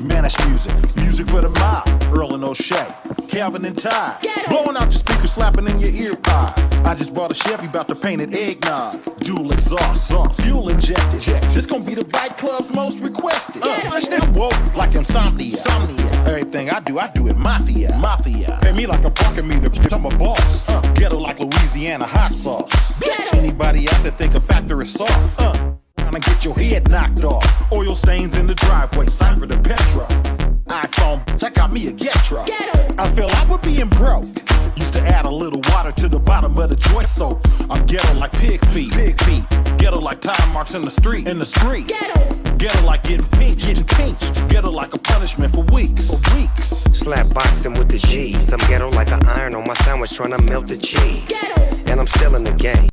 Manish music, music for the mob. Earl and O'Shea, Calvin and Ty. Blowing out your speaker, slapping in your ear pod. I just bought a Chevy, about to paint it eggnog. Dual exhaust, fuel injected. This gon' be the bike club's most requested. I still woke like insomnia. Everything I do it mafia. Pay me like a parking meter, bitch, I'm a boss. Ghetto like Louisiana hot sauce. Anybody out there think a factor is soft? Gonna get your head knocked off. Oil stains in the driveway, sign for the Petra. iPhone, check out me a Get truck. I feel I would being broke. Used to add a little water to the bottom of the joint soap. I'm ghetto like pig feet. Ghetto like tire marks in the street. Ghetto like getting pinched. Ghetto like a punishment for weeks. Slap boxing with the G's. I'm ghetto like an iron on my sandwich trying to melt the cheese. And I'm still in the game.